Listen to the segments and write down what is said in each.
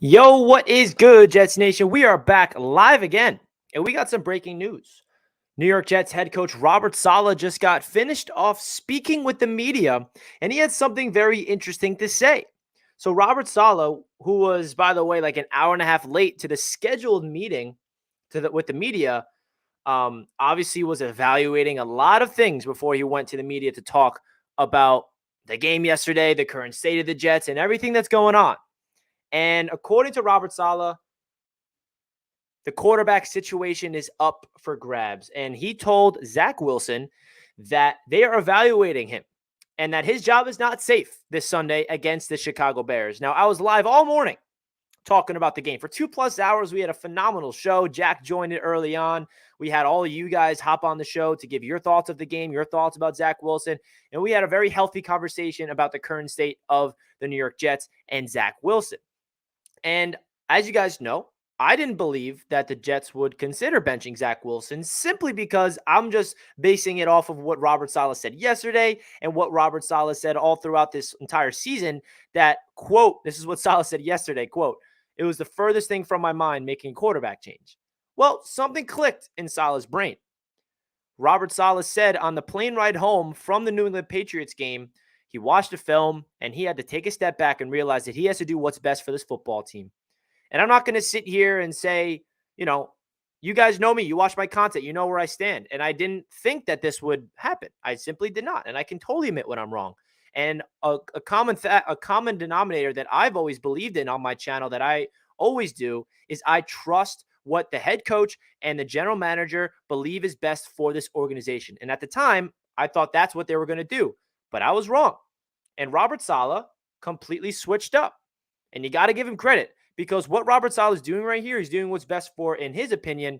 Yo, what is good, Jets Nation? We are back live again, and we got some breaking news. New York Jets head coach Robert Saleh just got finished off speaking with the media, and he had something very interesting to say. So, Robert Saleh, who was, by the way, like an hour and a half late to the scheduled meeting with the media, obviously was evaluating a lot of things before he went to the media to talk about the game yesterday, the current state of the Jets, and everything that's going on. And according to Robert Saleh, the quarterback situation is up for grabs. And he told Zach Wilson that they are evaluating him and that his job is not safe this Sunday against the Chicago Bears. Now, I was live all morning talking about the game. For 2+ hours, we had a phenomenal show. Jack joined it early on. We had all of you guys hop on the show to give your thoughts of the game, your thoughts about Zach Wilson. And we had a very healthy conversation about the current state of the New York Jets and Zach Wilson. And as you guys know, I didn't believe that the Jets would consider benching Zach Wilson simply because I'm just basing it off of what Robert Saleh said yesterday and what Robert Saleh said all throughout this entire season that, quote, this is what Saleh said yesterday, quote, it was the furthest thing from my mind making a quarterback change. Well, something clicked in Saleh's brain. Robert Saleh said on the plane ride home from the New England Patriots game, he watched the film and he had to take a step back and realize that he has to do what's best for this football team. And I'm not going to sit here and say, you guys know me. You watch my content. You know where I stand. And I didn't think that this would happen. I simply did not. And I can totally admit when I'm wrong. And a common denominator that I've always believed in on my channel that I always do is I trust what the head coach and the general manager believe is best for this organization. And at the time, I thought that's what they were going to do. But I was wrong. And Robert Saleh completely switched up. And you got to give him credit. Because what Robert Saleh is doing right here, he's doing what's best for, in his opinion,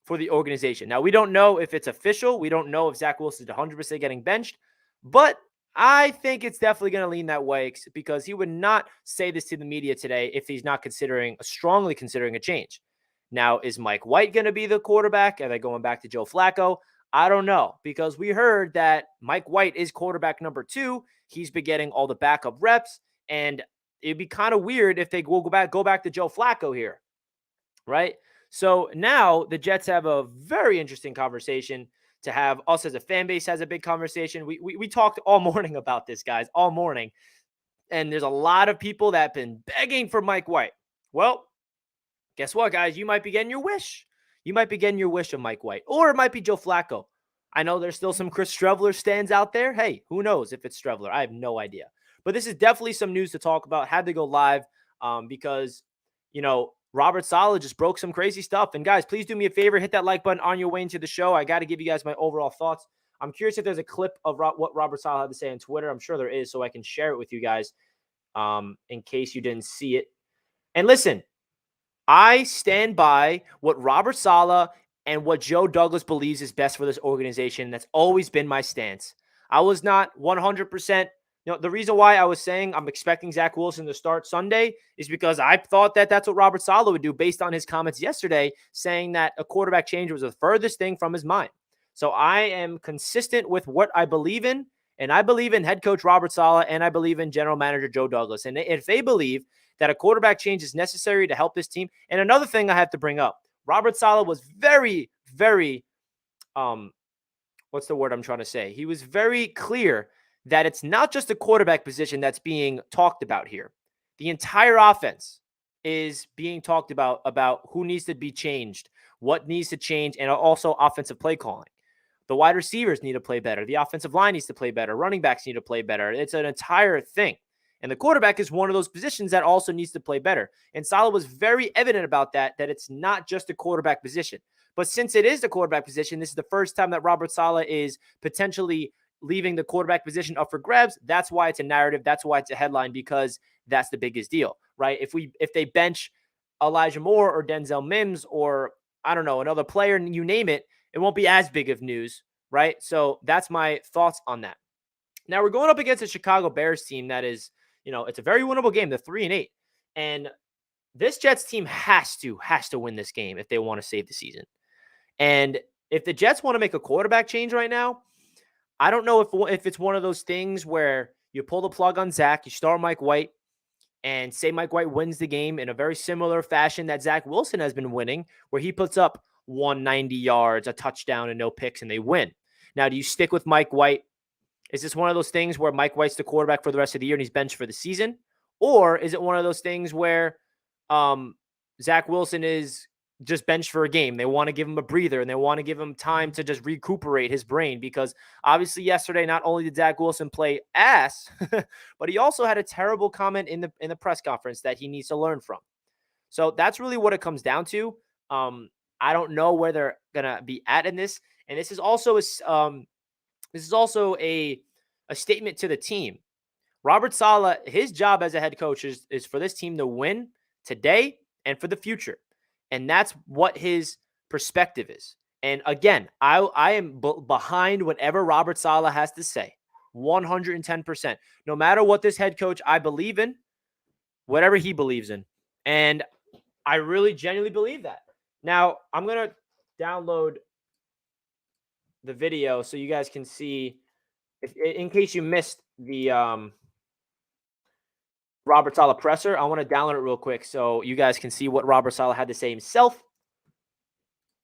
for the organization. Now, we don't know if it's official. We don't know if Zach Wilson is 100% getting benched. But I think it's definitely going to lean that way because he would not say this to the media today if he's not strongly considering a change. Now, is Mike White going to be the quarterback? Are they going back to Joe Flacco? I don't know, because we heard that Mike White is quarterback number 2. He's been getting all the backup reps, and it'd be kind of weird if they go back to Joe Flacco here, right? So now the Jets have a very interesting conversation to have. Us as a fan base has a big conversation. We talked all morning about this, guys, all morning. And there's a lot of people that have been begging for Mike White. Well, guess what, guys? You might be getting your wish. You might be getting your wish of Mike White. Or it might be Joe Flacco. I know there's still some Chris Streveler stands out there. Hey, who knows if it's Streveler? I have no idea. But this is definitely some news to talk about. Had to go live because, Robert Saleh just broke some crazy stuff. And guys, please do me a favor. Hit that like button on your way into the show. I got to give you guys my overall thoughts. I'm curious if there's a clip of what Robert Saleh had to say on Twitter. I'm sure there is, so I can share it with you guys in case you didn't see it. And listen, I stand by what Robert Saleh and what Joe Douglas believes is best for this organization. That's always been my stance. I was not 100%. The reason why I was saying I'm expecting Zach Wilson to start Sunday is because I thought that that's what Robert Saleh would do based on his comments yesterday, saying that a quarterback change was the furthest thing from his mind. So I am consistent with what I believe in, and I believe in head coach Robert Saleh, and I believe in general manager Joe Douglas. And if they believe that a quarterback change is necessary to help this team, and another thing I have to bring up, Robert Saleh was very, very, what's the word I'm trying to say? He was very clear that it's not just the quarterback position that's being talked about here. The entire offense is being talked about who needs to be changed, what needs to change, and also offensive play calling. The wide receivers need to play better. The offensive line needs to play better. Running backs need to play better. It's an entire thing. And the quarterback is one of those positions that also needs to play better. And Saleh was very evident about that it's not just a quarterback position. But since it is the quarterback position, this is the first time that Robert Saleh is potentially leaving the quarterback position up for grabs. That's why it's a narrative. That's why it's a headline, because that's the biggest deal, right? If they bench Elijah Moore or Denzel Mims or, I don't know, another player, you name it, it won't be as big of news, right? So that's my thoughts on that. Now we're going up against a Chicago Bears team that is, it's a very winnable game. They're 3-8. And this Jets team has to win this game if they want to save the season. And if the Jets want to make a quarterback change right now, I don't know if it's one of those things where you pull the plug on Zach, you start Mike White, and say Mike White wins the game in a very similar fashion that Zach Wilson has been winning, where he puts up 190 yards, a touchdown, and no picks, and they win. Now, do you stick with Mike White? Is this one of those things where Mike White's the quarterback for the rest of the year and he's benched for the season? Or is it one of those things where Zach Wilson is just benched for a game? They want to give him a breather and they want to give him time to just recuperate his brain, because obviously yesterday, not only did Zach Wilson play ass, but he also had a terrible comment in the press conference that he needs to learn from. So that's really what it comes down to. I don't know where they're gonna be at in this, and this is also a statement to the team. Robert Saleh, his job as a head coach is for this team to win today and for the future. And that's what his perspective is. And again, I am behind whatever Robert Saleh has to say, 110%. No matter what this head coach I believe in, whatever he believes in. And I really genuinely believe that. Now, I'm going to download the video so you guys can see, in case you missed the Robert Saleh presser. I want to download it real quick so you guys can see what Robert Saleh had to say himself.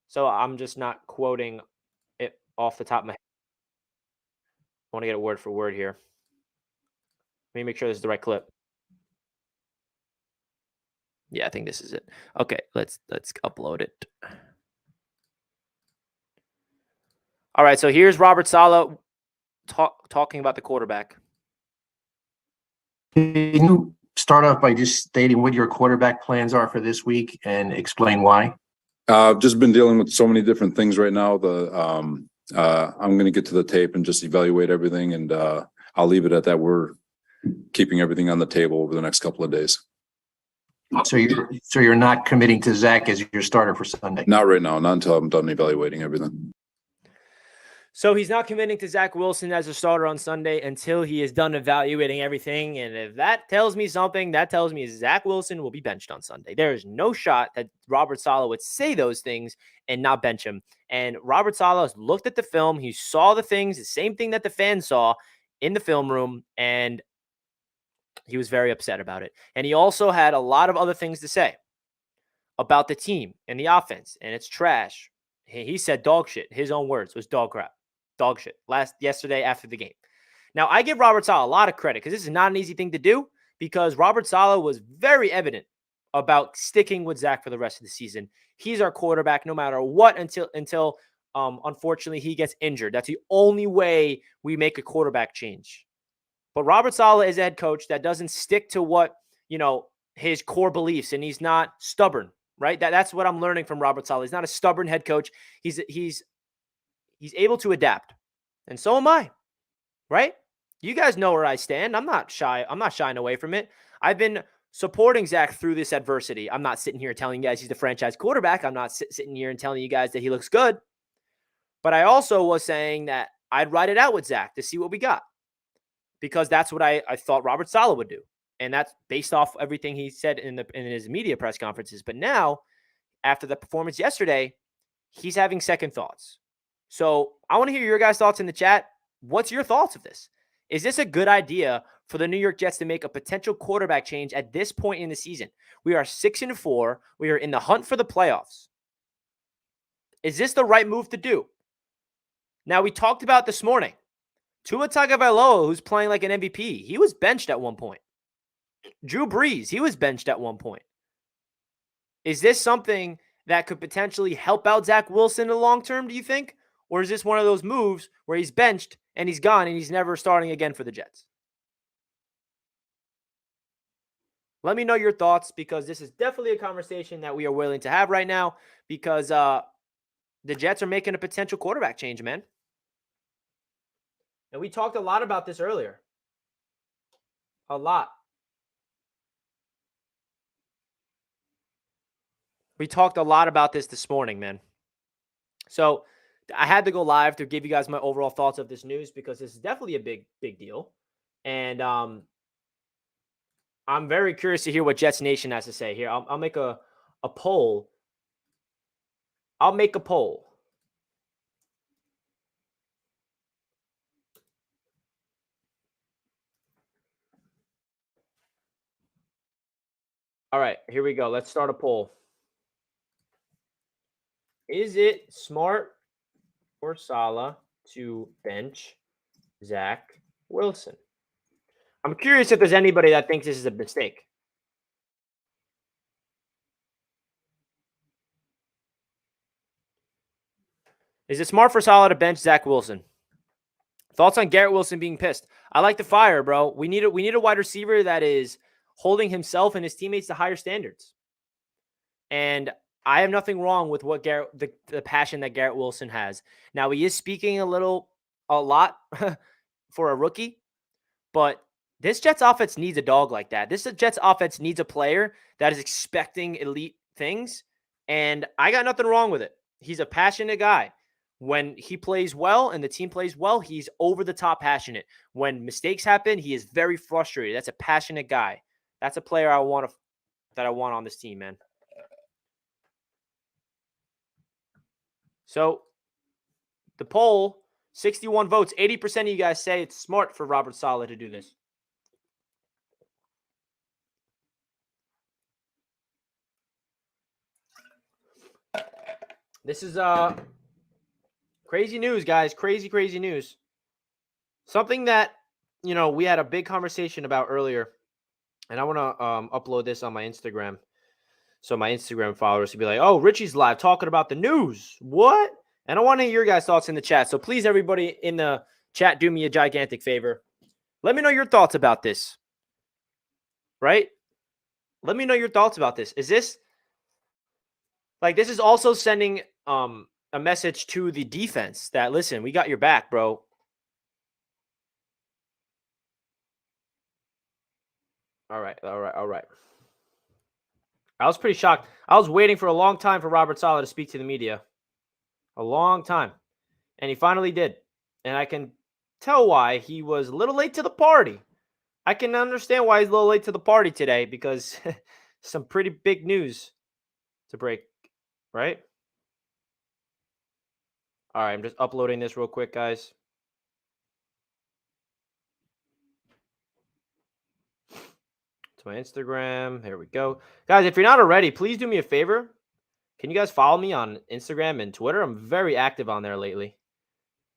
So I'm just not quoting it off the top of my head. I want to get it word for word here. Let me make sure this is the right clip. Yeah, I think this is it. Okay, let's upload it. All right, so here's Robert Saleh talking about the quarterback. Can you start off by just stating what your quarterback plans are for this week and explain why? I've just been dealing with so many different things right now. I'm going to get to the tape and just evaluate everything, and I'll leave it at that. We're keeping everything on the table over the next couple of days. So you're not committing to Zach as your starter for Sunday? Not right now, not until I'm done evaluating everything. So he's not committing to Zach Wilson as a starter on Sunday until he is done evaluating everything. And if that tells me something, that tells me Zach Wilson will be benched on Sunday. There is no shot that Robert Saleh would say those things and not bench him. And Robert Saleh has looked at the film. He saw the things, the same thing that the fans saw in the film room, and he was very upset about it. And he also had a lot of other things to say about the team and the offense, and it's trash. He said dog shit. His own words was dog crap. Dog shit yesterday after the game. Now, I give Robert Saleh a lot of credit because this is not an easy thing to do, because Robert Saleh was very evident about sticking with Zach for the rest of the season. He's our quarterback no matter what until unfortunately he gets injured. That's the only way we make a quarterback change. But Robert Saleh is a head coach that doesn't stick to what, his core beliefs, and he's not stubborn, right? That's what I'm learning from Robert Saleh. He's not a stubborn head coach. He's able to adapt. And so am I, right? You guys know where I stand. I'm not shy. I'm not shying away from it. I've been supporting Zach through this adversity. I'm not sitting here telling you guys he's the franchise quarterback. I'm not sitting here and telling you guys that he looks good. But I also was saying that I'd ride it out with Zach to see what we got, because that's what I thought Robert Saleh would do. And that's based off everything he said in his media press conferences. But now, after the performance yesterday, he's having second thoughts. So I want to hear your guys' thoughts in the chat. What's your thoughts of this? Is this a good idea for the New York Jets to make a potential quarterback change at this point in the season? We are 6-4. We are in the hunt for the playoffs. Is this the right move to do? Now, we talked about this morning, Tua Tagovailoa, who's playing like an MVP, he was benched at one point. Drew Brees, he was benched at one point. Is this something that could potentially help out Zach Wilson in the long term, do you think? Or is this one of those moves where he's benched and he's gone and he's never starting again for the Jets? Let me know your thoughts, because this is definitely a conversation that we are willing to have right now, because the Jets are making a potential quarterback change, man. And we talked a lot about this earlier. A lot. We talked a lot about this morning, man. So I had to go live to give you guys my overall thoughts of this news, because this is definitely a big deal. And I'm very curious to hear what Jets Nation has to say here. I'll make a poll. I'll make a poll. All right, here we go. Let's start a poll. Is it smart for Saleh to bench Zach Wilson? I'm curious if there's anybody that thinks this is a mistake. Is it smart for Saleh to bench Zach Wilson? Thoughts on Garrett Wilson being pissed? I like the fire, bro. We need a wide receiver that is holding himself and his teammates to higher standards. And I have nothing wrong with what the passion that Garrett Wilson has. Now, he is speaking a lot for a rookie, but this Jets offense needs a dog like that. This Jets offense needs a player that is expecting elite things, and I got nothing wrong with it. He's a passionate guy. When he plays well and the team plays well, he's over the top passionate. When mistakes happen, he is very frustrated. That's a passionate guy. That's a player I want on this team, man. So the poll, 61 votes, 80% of you guys say it's smart for Robert Saleh to do this. This is crazy news, guys. Crazy news. Something that, we had a big conversation about earlier, and I want to upload this on my Instagram. So my Instagram followers will be like, oh, Richie's live talking about the news. What? And I want to hear your guys' thoughts in the chat. So please, everybody in the chat, do me a gigantic favor. Let me know your thoughts about this. Right? Let me know your thoughts about this. Is this this is also sending a message to the defense that, listen, we got your back, bro. All right. I was pretty shocked. I was waiting for a long time for Robert Saleh to speak to the media. A long time. And he finally did. And I can tell why he was a little late to the party. I can understand why he's a little late to the party today, because some pretty big news to break, right? All right, I'm just uploading this real quick, guys. To my Instagram. Here we go. Guys, if you're not already, please do me a favor. Can you guys follow me on Instagram and Twitter? I'm very active on there lately.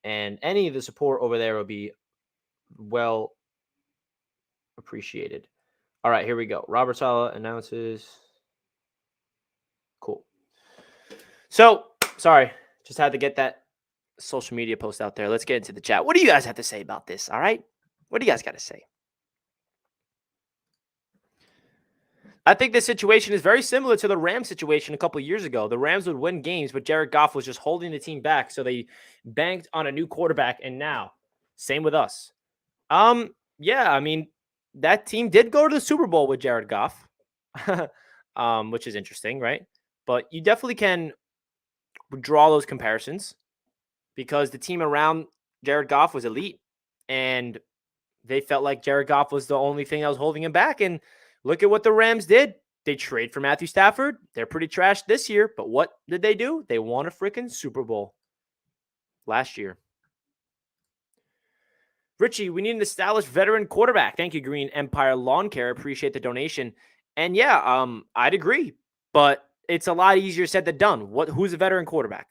And any of the support over there will be well appreciated. All right, here we go. Robert Saleh announces. Cool. So, sorry. Just had to get that social media post out there. Let's get into the chat. What do you guys have to say about this? All right. What do you guys got to say? I think this situation is very similar to the Rams situation a couple of years ago. The Rams would win games, but Jared Goff was just holding the team back. So they banked on a new quarterback. And now, same with us. Yeah, I mean, that team did go to the Super Bowl with Jared Goff, which is interesting, right? But you definitely can draw those comparisons because the team around Jared Goff was elite, and they felt like Jared Goff was the only thing that was holding him back. And look at what the Rams did. They trade for Matthew Stafford. They're pretty trashed this year, but what did they do? They won a freaking Super Bowl last year. Richie, we need an established veteran quarterback. Thank you, Green Empire Lawn Care. Appreciate the donation. And yeah, I'd agree, but it's a lot easier said than done. Who's a veteran quarterback?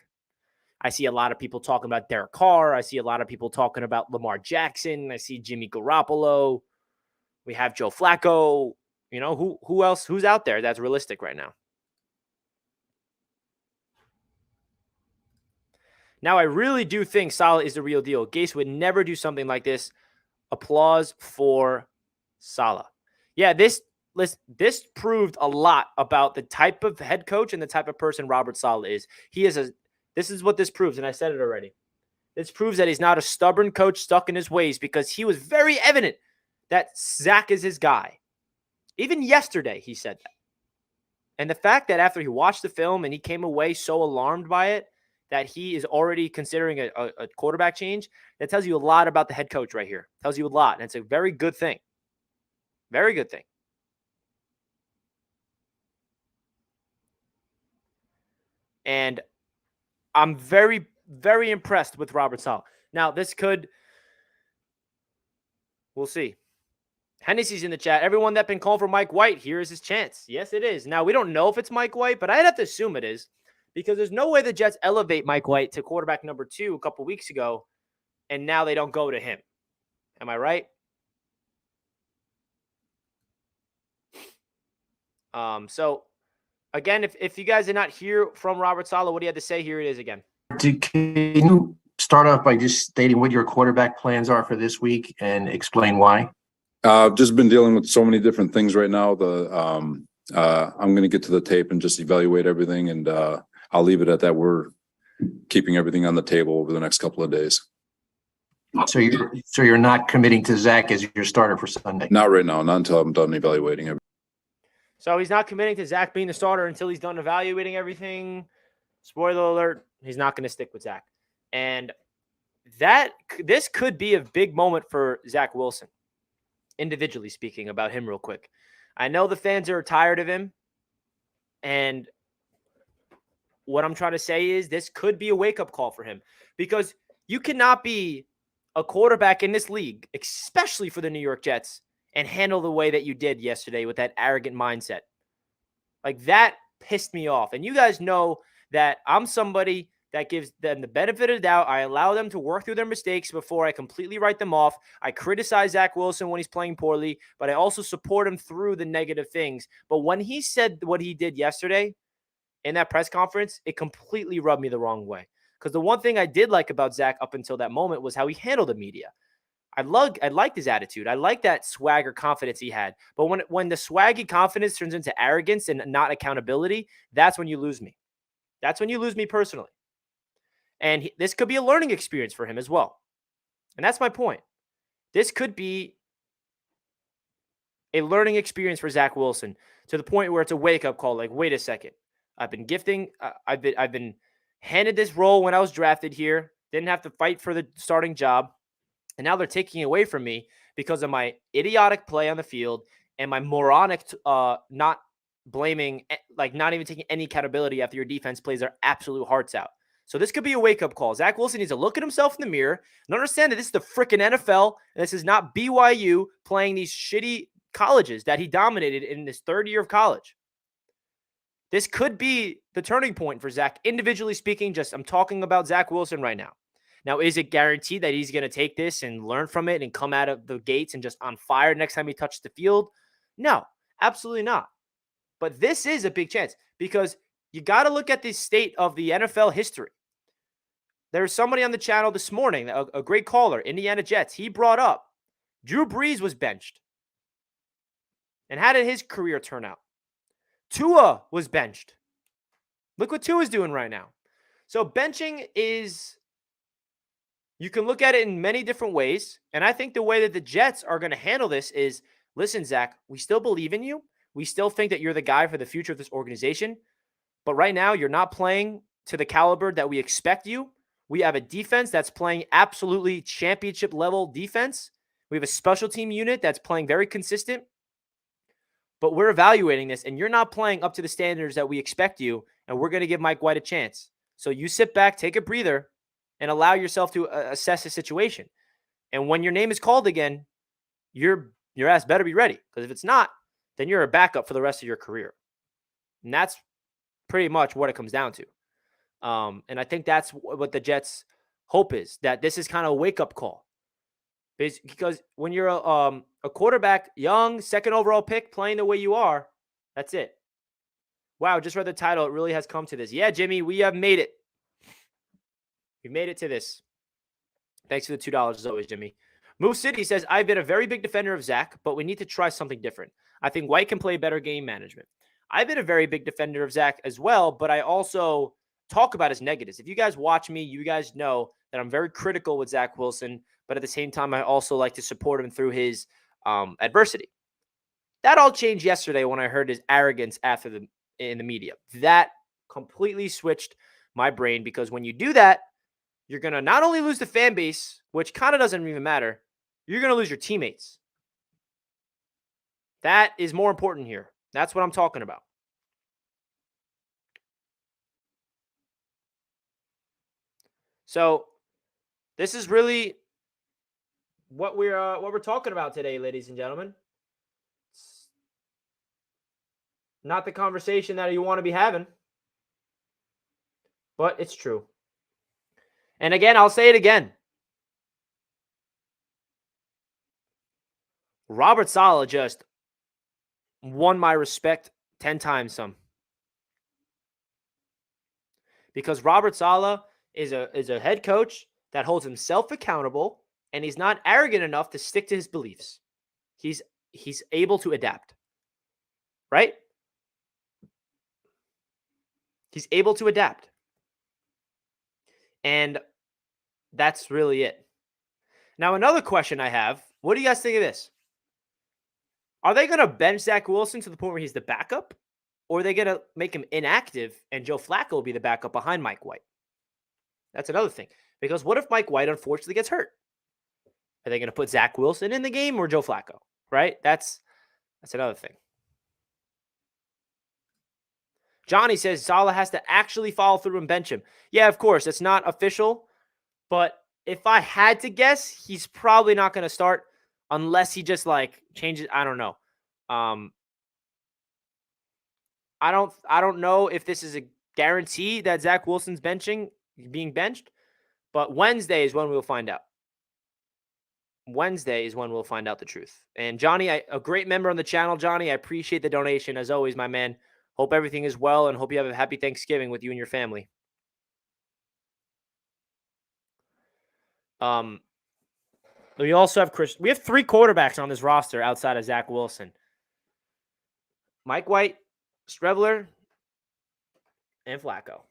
I see a lot of people talking about Derek Carr. I see a lot of people talking about Lamar Jackson. I see Jimmy Garoppolo. We have Joe Flacco. Who else? Who's out there that's realistic right now? Now, I really do think Saleh is the real deal. Gase would never do something like this. Applause for Saleh. Yeah, this proved a lot about the type of head coach and the type of person Robert Saleh is. This is what this proves, and I said it already. This proves that he's not a stubborn coach stuck in his ways, because he was very evident that Zach is his guy. Even yesterday, he said that. And the fact that after he watched the film and he came away so alarmed by it, that he is already considering a quarterback change, that tells you a lot about the head coach right here. Tells you a lot, and it's a very good thing. Very good thing. And I'm very, very impressed with Robert Saleh. Now, we'll see. Hennessy's in the chat. Everyone that been calling for Mike White, here is his chance. Yes, it is. Now, we don't know if it's Mike White, but I'd have to assume it is because there's no way the Jets elevate Mike White to quarterback number 2 a couple weeks ago, and now they don't go to him. Am I right? So, again, if you guys did not hear from Robert Saleh, what he had to say, here it is again. Can you start off by just stating what your quarterback plans are for this week and explain why? I've just been dealing with so many different things right now. I'm going to get to the tape and just evaluate everything, and I'll leave it at that. We're keeping everything on the table over the next couple of days. So you're not committing to Zach as your starter for Sunday? Not right now, not until I'm done evaluating everything. So he's not committing to Zach being the starter until he's done evaluating everything. Spoiler alert, he's not going to stick with Zach. And this could be a big moment for Zach Wilson, individually speaking about him real quick. I know the fans are tired of him. And what I'm trying to say is this could be a wake-up call for him because you cannot be a quarterback in this league, especially for the New York Jets, and handle the way that you did yesterday with that arrogant mindset. Like, that pissed me off. And you guys know that I'm somebody that gives them the benefit of the doubt. I allow them to work through their mistakes before I completely write them off. I criticize Zach Wilson when he's playing poorly, but I also support him through the negative things. But when he said what he did yesterday in that press conference, it completely rubbed me the wrong way. Because the one thing I did like about Zach up until that moment was how he handled the media. I liked his attitude. I liked that swagger confidence he had. But when the swaggy confidence turns into arrogance and not accountability, that's when you lose me. That's when you lose me personally. And this could be a learning experience for him as well. And that's my point. This could be a learning experience for Zach Wilson to the point where it's a wake-up call. Like, wait a second. I've been I've been handed this role when I was drafted here. Didn't have to fight for the starting job. And now they're taking it away from me because of my idiotic play on the field and my moronic not blaming, like not even taking any accountability after your defense plays their absolute hearts out. So this could be a wake-up call. Zach Wilson needs to look at himself in the mirror and understand that this is the freaking NFL, and this is not BYU playing these shitty colleges that he dominated in his third year of college. This could be the turning point for Zach, individually speaking. I'm talking about Zach Wilson right now. Now, is it guaranteed that he's going to take this and learn from it and come out of the gates and just on fire next time he touches the field? No, absolutely not. But this is a big chance because you got to look at the state of the NFL history. There's somebody on the channel this morning, a great caller, Indiana Jets. He brought up Drew Brees was benched. And how did his career turn out? Tua was benched. Look what Tua's doing right now. So benching is... You can look at it in many different ways. And I think the way that the Jets are going to handle this is, listen, Zach, we still believe in you. We still think that you're the guy for the future of this organization. But right now, you're not playing to the caliber that we expect you. We have a defense that's playing absolutely championship level defense. We have a special team unit that's playing very consistent. But we're evaluating this, and you're not playing up to the standards that we expect you. And we're going to give Mike White a chance. So you sit back, take a breather, and allow yourself to assess the situation. And when your name is called again, your ass better be ready. Because if it's not, then you're a backup for the rest of your career. And that's pretty much what it comes down to. And I think that's what the Jets' hope is, that this is kind of a wake-up call. Because when you're a quarterback, young, second overall pick, playing the way you are, that's it. Wow, just read the title. It really has come to this. Yeah, Jimmy, we have made it. We made it to this. Thanks for the $2 as always, Jimmy. Move City says, I've been a very big defender of Zach, but we need to try something different. I think White can play better game management. I've been a very big defender of Zach as well, but I also talk about his negatives. If you guys watch me, you guys know that I'm very critical with Zach Wilson, but at the same time, I also like to support him through his adversity. That all changed yesterday when I heard his arrogance in the media. That completely switched my brain because when you do that, you're going to not only lose the fan base, which kind of doesn't even matter, you're going to lose your teammates. That is more important here. That's what I'm talking about. So this is really what we're talking about today, ladies and gentlemen. Not the conversation that you want to be having. But it's true. And again, I'll say it again. Robert Saleh just won my respect 10 times some. Because Robert Saleh is a head coach that holds himself accountable, and he's not arrogant enough to stick to his beliefs. He's able to adapt. Right? He's able to adapt. And that's really it. Now, another question I have, what do you guys think of this? Are they going to bench Zach Wilson to the point where he's the backup? Or are they going to make him inactive and Joe Flacco will be the backup behind Mike White? That's another thing. Because what if Mike White unfortunately gets hurt? Are they going to put Zach Wilson in the game or Joe Flacco? Right? That's another thing. Johnny says Saleh has to actually follow through and bench him. Yeah, of course. It's not official. But if I had to guess, he's probably not going to start unless he just changes. I don't know. I don't know if this is a guarantee that Zach Wilson's being benched, but Wednesday is when we'll find out. Wednesday is when we'll find out the truth. And Johnny, a great member on the channel, Johnny, I appreciate the donation as always, my man. Hope everything is well and hope you have a happy Thanksgiving with you and your family. We also have we have 3 quarterbacks on this roster outside of Zach Wilson. Mike White, Streveler, and Flacco.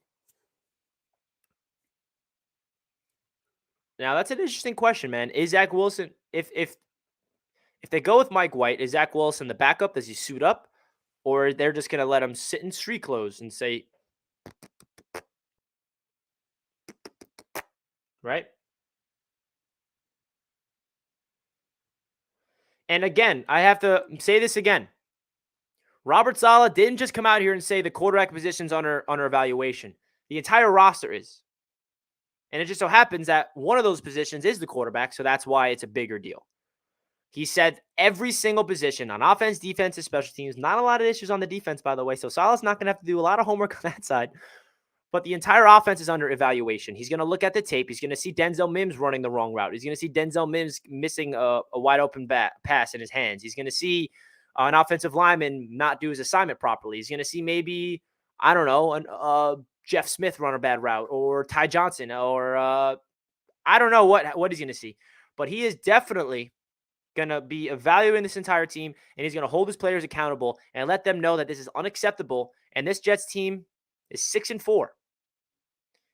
Now, that's an interesting question, man. Is Zach Wilson, if they go with Mike White, is Zach Wilson the backup? Does he suit up? Or they're just going to let him sit in street clothes and say, right? And again, I have to say this again. Robert Saleh didn't just come out here and say the quarterback position's under evaluation. The entire roster is. And it just so happens that one of those positions is the quarterback, so that's why it's a bigger deal. He said every single position on offense, defense, and special teams. Not a lot of issues on the defense, by the way. So Saleh's not going to have to do a lot of homework on that side. But the entire offense is under evaluation. He's going to look at the tape. He's going to see Denzel Mims running the wrong route. He's going to see Denzel Mims missing a wide open pass in his hands. He's going to see an offensive lineman not do his assignment properly. He's going to see maybe, I don't know, Jeff Smith run a bad route, or Ty Johnson, or I don't know what he's going to see. But he is definitely going to be evaluating this entire team, and he's going to hold his players accountable and let them know that this is unacceptable. And this Jets team is 6-4,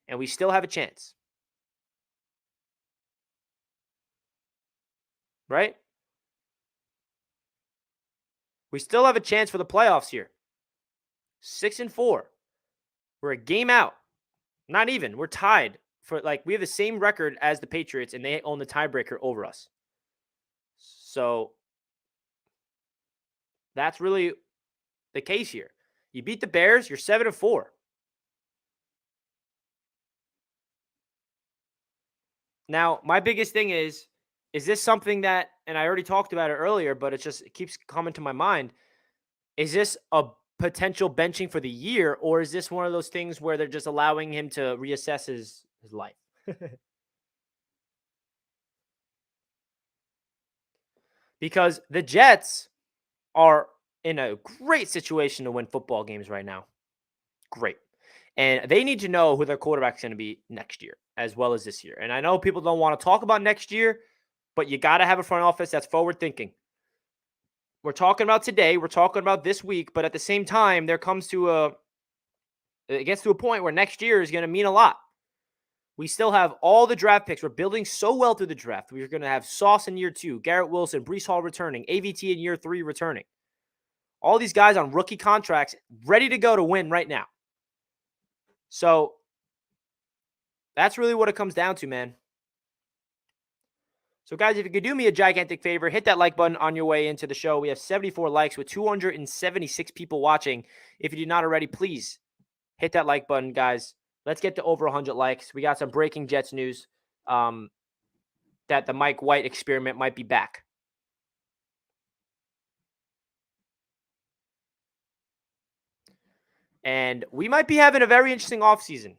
and we still have a chance. Right? We still have a chance for the playoffs here. 6-4. We're a game out. Not even. We're tied for we have the same record as the Patriots, and they own the tiebreaker over us. So that's really the case here. You beat the Bears, you're 7-4. Now, my biggest thing is this something that, and I already talked about it earlier, but it keeps coming to my mind. Is this a potential benching for the year, or is this one of those things where they're just allowing him to reassess his life? Because the Jets are in a great situation to win football games right now. Great. And they need to know who their quarterback is going to be next year, as well as this year. And I know people don't want to talk about next year, but you got to have a front office that's forward thinking. We're talking about today. We're talking about this week. But at the same time, it gets to a point where next year is going to mean a lot. We still have all the draft picks. We're building so well through the draft. We're going to have Sauce in year 2, Garrett Wilson, Breece Hall returning, AVT in year 3 returning. All these guys on rookie contracts ready to go to win right now. So that's really what it comes down to, man. So, guys, if you could do me a gigantic favor, hit that like button on your way into the show. We have 74 likes with 276 people watching. If you did not already, please hit that like button, guys. Let's get to over 100 likes. We got some breaking Jets news that the Mike White experiment might be back. And we might be having a very interesting offseason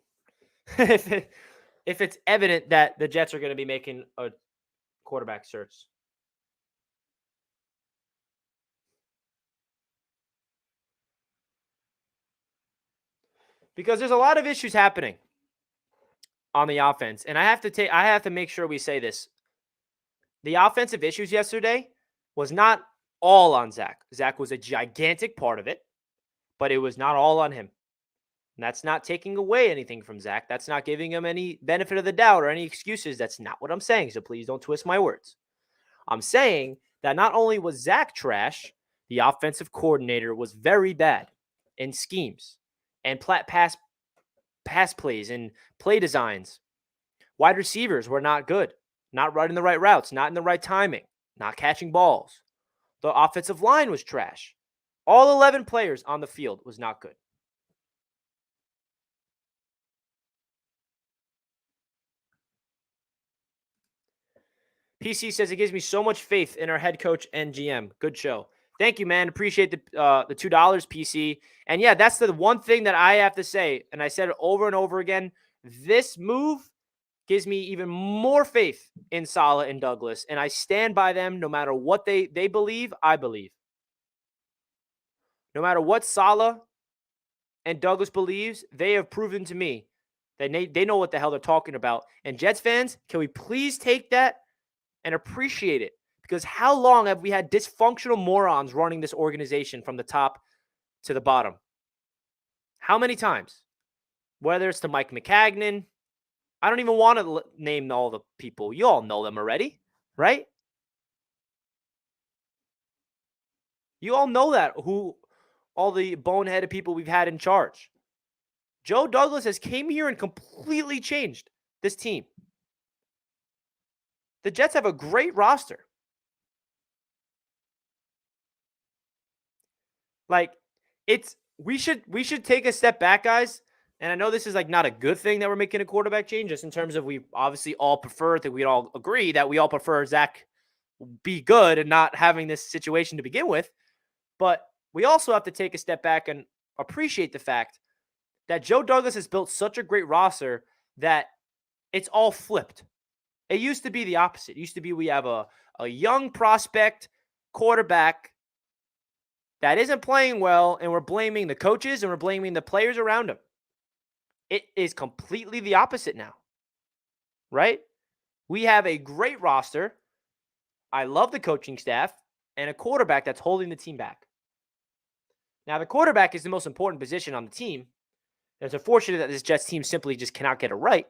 if it's evident that the Jets are going to be making a quarterback search. Because there's a lot of issues happening on the offense. And I have to make sure we say this. The offensive issues yesterday was not all on Zach. Zach was a gigantic part of it, but it was not all on him. And that's not taking away anything from Zach. That's not giving him any benefit of the doubt or any excuses. That's not what I'm saying. So please don't twist my words. I'm saying that not only was Zach trash, the offensive coordinator was very bad in schemes and pass plays and play designs. Wide receivers were not good, not running the right routes, not in the right timing, not catching balls. The offensive line was trash. All 11 players on the field was not good. PC says it gives me so much faith in our head coach and GM. Good show. Thank you, man. Appreciate the $2, PC. And yeah, that's the one thing that I have to say, and I said it over and over again. This move gives me even more faith in Saleh and Douglas, and I stand by them no matter what they believe, I believe. No matter what Saleh and Douglas believes, they have proven to me that they know what the hell they're talking about. And Jets fans, can we please take that and appreciate it? Because how long have we had dysfunctional morons running this organization from the top to the bottom? How many times? Whether it's to Mike McCagnon, I don't even want to name all the people. You all know them already, right? You all know that, who all the boneheaded people we've had in charge. Joe Douglas has came here and completely changed this team. The Jets have a great roster. Like, we should take a step back, guys. And I know this is like not a good thing that we're making a quarterback change, just in terms of we obviously all prefer, I think we'd all agree that we all prefer Zach be good and not having this situation to begin with. But we also have to take a step back and appreciate the fact that Joe Douglas has built such a great roster that it's all flipped. It used to be the opposite. It used to be we have a young prospect quarterback that isn't playing well, and we're blaming the coaches and we're blaming the players around him. It is completely the opposite now, right? We have a great roster. I love the coaching staff and a quarterback that's holding the team back. Now, the quarterback is the most important position on the team. And it's unfortunate that this Jets team simply just cannot get it right.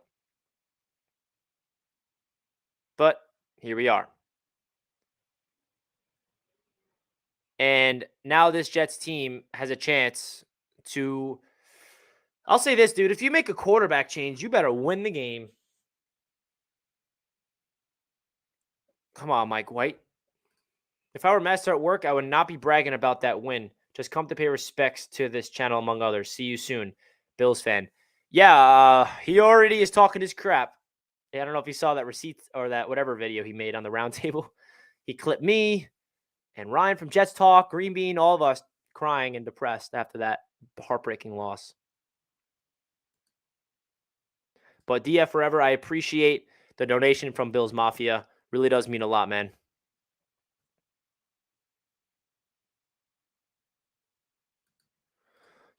But here we are. And now this Jets team has a chance to, I'll say this, dude, if you make a quarterback change, you better win the game. Come on, Mike White. If I were master at work, I would not be bragging about that win. Just come to pay respects to this channel, among others. See you soon, Bills fan. Yeah, he already is talking his crap. I don't know if you saw that receipt or that whatever video he made on the roundtable. He clipped me and Ryan from Jets Talk, Green Bean, all of us crying and depressed after that heartbreaking loss. But DF Forever, I appreciate the donation from Bills Mafia. Really does mean a lot, man.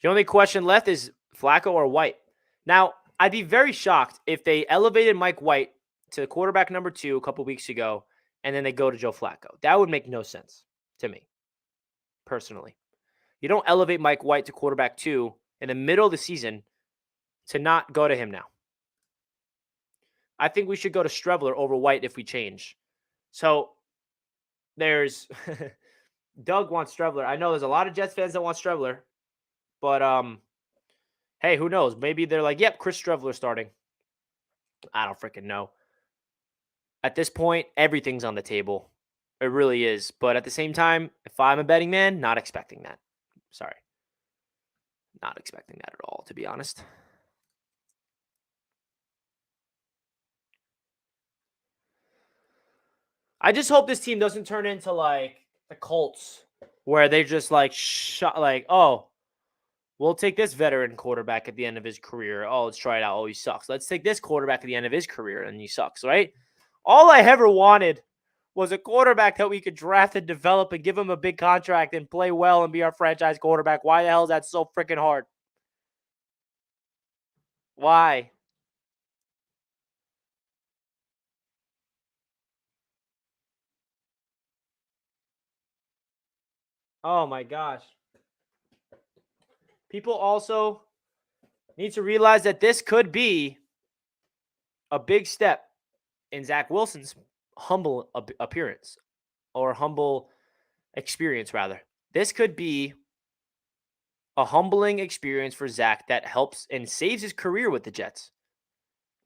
The only question left is Flacco or White. Now, I'd be very shocked if they elevated Mike White to quarterback number 2 a couple weeks ago, and then they go to Joe Flacco. That would make no sense to me, personally. You don't elevate Mike White to quarterback 2 in the middle of the season to not go to him now. I think we should go to Streveler over White if we change. So there's Doug wants Streveler. I know there's a lot of Jets fans that want Streveler, but hey, who knows? Maybe they're like, yep, Chris Streveler starting. I don't freaking know. At this point, everything's on the table. It really is. But at the same time, if I'm a betting man, not expecting that. Sorry. Not expecting that at all, to be honest. I just hope this team doesn't turn into like the Colts, where they just like oh, We'll take this veteran quarterback at the end of his career. Oh, let's try it out. Oh, he sucks. Let's take this quarterback at the end of his career, and he sucks, right? All I ever wanted was a quarterback that we could draft and develop and give him a big contract and play well and be our franchise quarterback. Why the hell is that so freaking hard? Why? Oh, my gosh. People also need to realize that this could be a big step in Zach Wilson's humble appearance or humble experience, rather. This could be a humbling experience for Zach that helps and saves his career with the Jets.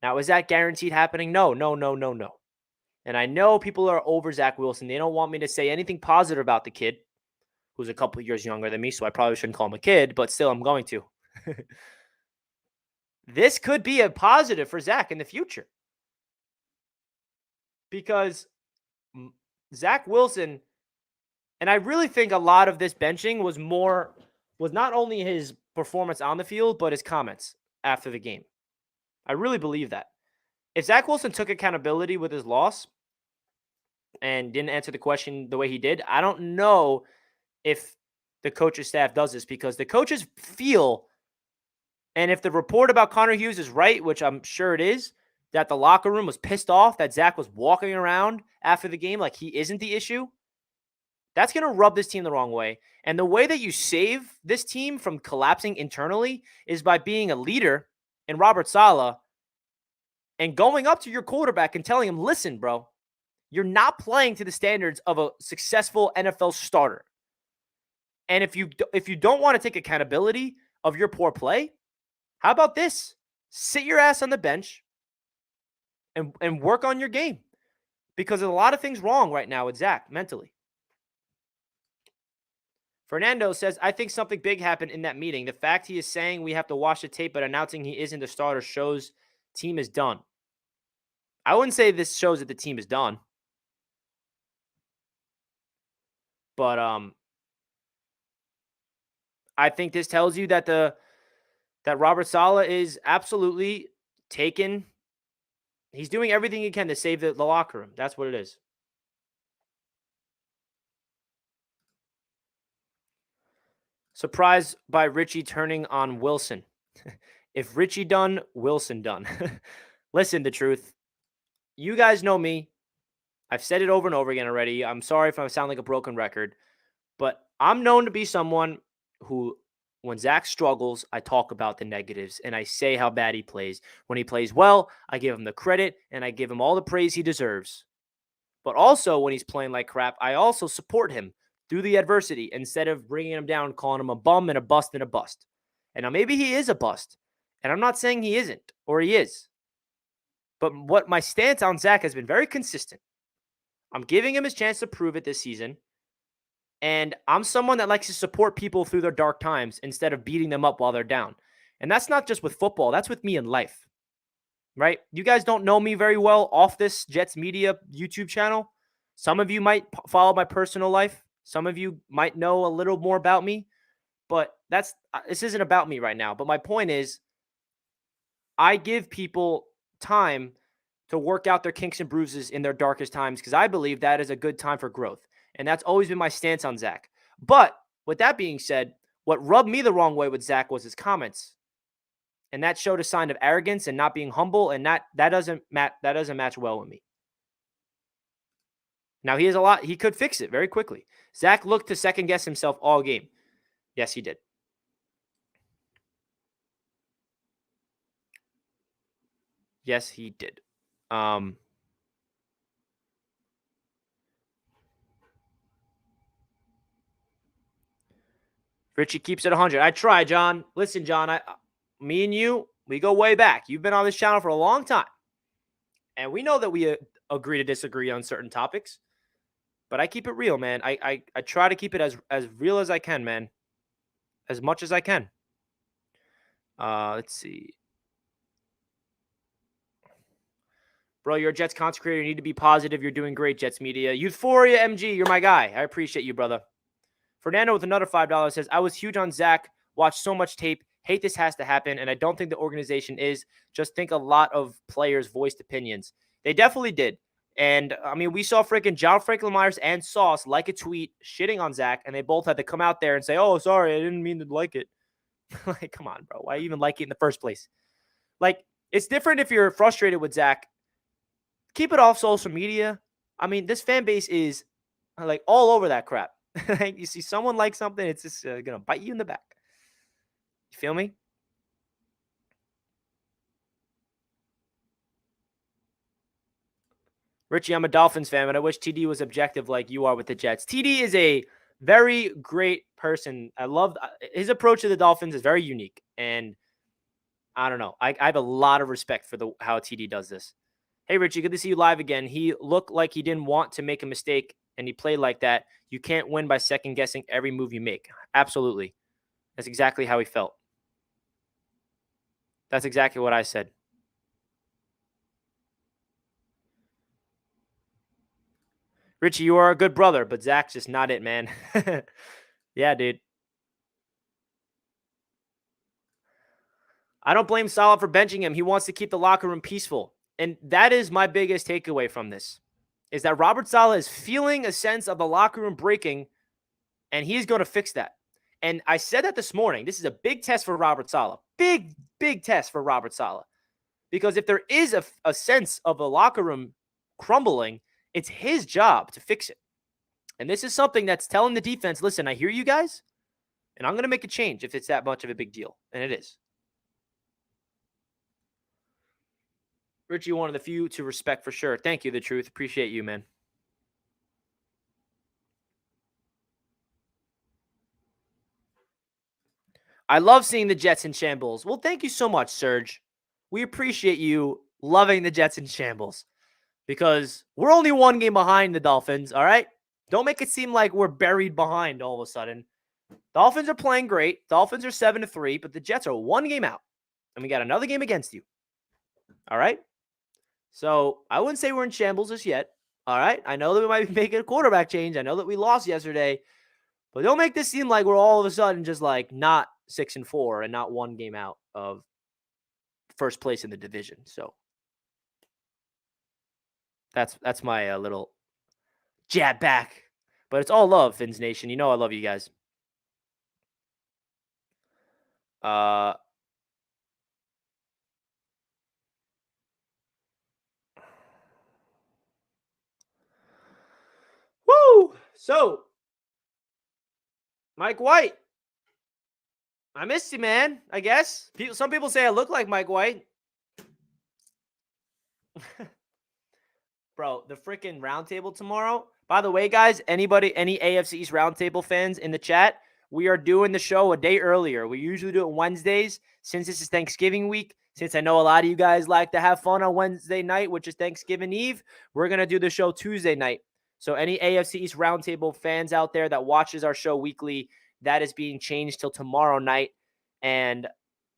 Now, is that guaranteed happening? No. And I know people are over Zach Wilson. They don't want me to say anything positive about the kid, who's a couple of years younger than me, so I probably shouldn't call him a kid, but still I'm going to. This could be a positive for Zach in the future. Because Zach Wilson, and I really think a lot of this benching was not only his performance on the field, but his comments after the game. I really believe that. If Zach Wilson took accountability with his loss and didn't answer the question the way he did, I don't know if the coach's staff does this, because the coaches feel, and if the report about Connor Hughes is right, which I'm sure it is, that the locker room was pissed off that Zach was walking around after the game like he isn't the issue, that's going to rub this team the wrong way. And the way that you save this team from collapsing internally is by being a leader in Robert Saleh and going up to your quarterback and telling him, listen, bro, you're not playing to the standards of a successful NFL starter. And if you don't want to take accountability of your poor play, how about this? Sit your ass on the bench and work on your game, because there's a lot of things wrong right now with Zach mentally. Fernando says, I think something big happened in that meeting. The fact he is saying we have to watch the tape but announcing he isn't the starter shows team is done. I wouldn't say this shows that the team is done. But I think this tells you that that Robert Saleh is absolutely taken. He's doing everything he can to save the locker room. That's what it is. Surprised by Richie turning on Wilson. If Richie done, Wilson done. Listen, the truth. You guys know me. I've said it over and over again already. I'm sorry if I sound like a broken record, but I'm known to be someone who, when Zach struggles, I talk about the negatives and I say how bad he plays. When he plays well, I give him the credit and I give him all the praise he deserves. But also, when he's playing like crap, I also support him through the adversity instead of bringing him down, calling him a bum and a bust and a bust. And now maybe he is a bust, and I'm not saying he isn't or he is. But what my stance on Zach has been very consistent. I'm giving him his chance to prove it this season. And I'm someone that likes to support people through their dark times instead of beating them up while they're down. And that's not just with football. That's with me in life, right? You guys don't know me very well off this Jets Media YouTube channel. Some of you might follow my personal life. Some of you might know a little more about me. But this isn't about me right now. But my point is, I give people time to work out their kinks and bruises in their darkest times, because I believe that is a good time for growth. And that's always been my stance on Zach. But with that being said, what rubbed me the wrong way with Zach was his comments. And that showed a sign of arrogance and not being humble, and that doesn't match well with me. Now, he could fix it very quickly. Zach looked to second guess himself all game. Yes, he did. Yes, he did. Richie keeps it 100. I try, John. Listen, John, me and you, we go way back. You've been on this channel for a long time. And we know that we agree to disagree on certain topics. But I keep it real, man. I try to keep it as real as I can, man. As much as I can. Let's see. Bro, you're a Jets content creator. You need to be positive. You're doing great, Jets Media. Euphoria MG, you're my guy. I appreciate you, brother. Fernando with another $5 says, I was huge on Zach Watched so much tape. Hate this has to happen, and I don't think the organization is. Just think a lot of players voiced opinions. They definitely did. And, I mean, we saw freaking John Franklin Myers and Sauce like a tweet shitting on Zach, and they both had to come out there and say, oh, sorry, I didn't mean to like it. Like, come on, bro. Why even like it in the first place? Like, it's different if you're frustrated with Zach. Keep it off social media. I mean, this fan base is, like, all over that crap. You see someone like something, it's just going to bite you in the back. You feel me? Richie, I'm a Dolphins fan, but I wish TD was objective like you are with the Jets. TD is a very great person. I love his approach to the Dolphins is very unique. And I don't know. I have a lot of respect for how TD does this. Hey, Richie, good to see you live again. He looked like he didn't want to make a mistake, and he played like that. You can't win by second-guessing every move you make. Absolutely. That's exactly how he felt. That's exactly what I said. Richie, you are a good brother, but Zach's just not it, man. Yeah, dude. I don't blame Saleh for benching him. He wants to keep the locker room peaceful. And that is my biggest takeaway from this, is that Robert Saleh is feeling a sense of the locker room breaking, and he's going to fix that. And I said that this morning. This is a big test for Robert Saleh. Big, big test for Robert Saleh. Because if there is a sense of the locker room crumbling, it's his job to fix it. And this is something that's telling the defense, listen, I hear you guys, and I'm going to make a change if it's that much of a big deal. And it is. Richie, one of the few to respect for sure. Thank you, The Truth. Appreciate you, man. I love seeing the Jets in shambles. Well, thank you so much, Serge. We appreciate you loving the Jets in shambles because we're only one game behind the Dolphins, all right? Don't make it seem like we're buried behind all of a sudden. Dolphins are playing great. Dolphins are 7-3, but the Jets are one game out, and we got another game against you, all right? So I wouldn't say we're in shambles just yet, all right? I know that we might be making a quarterback change. I know that we lost yesterday, but don't make this seem like we're all of a sudden just like not 6-4 and not one game out of first place in the division. So that's my little jab back. But it's all love, Fins Nation. You know I love you guys. Woo! So, Mike White. I missed you, man, I guess. Some people say I look like Mike White. Bro, the freaking roundtable tomorrow. By the way, guys, any AFC East roundtable fans in the chat, we are doing the show a day earlier. We usually do it Wednesdays. Since this is Thanksgiving week, since I know a lot of you guys like to have fun on Wednesday night, which is Thanksgiving Eve, we're going to do the show Tuesday night. So any AFC East roundtable fans out there that watches our show weekly, that is being changed till tomorrow night. And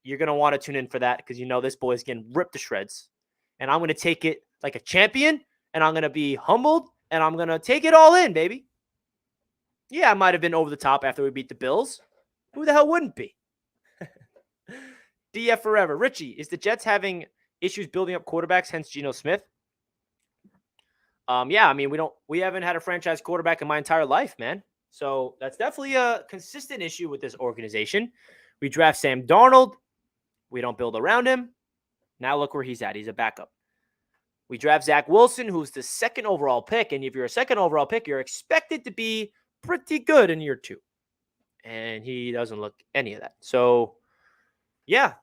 you're going to want to tune in for that because you know this boy's getting ripped to shreds. And I'm going to take it like a champion, and I'm going to be humbled, and I'm going to take it all in, baby. Yeah, I might have been over the top after we beat the Bills. Who the hell wouldn't be? DF forever. Richie, is the Jets having issues building up quarterbacks, hence Geno Smith? Yeah, I mean, we haven't had a franchise quarterback in my entire life, man. So that's definitely a consistent issue with this organization. We draft Sam Darnold. We don't build around him. Now look where he's at. He's a backup. We draft Zach Wilson, who's the second overall pick. And if you're a second overall pick, you're expected to be pretty good in year 2. And he doesn't look any of that. So, yeah.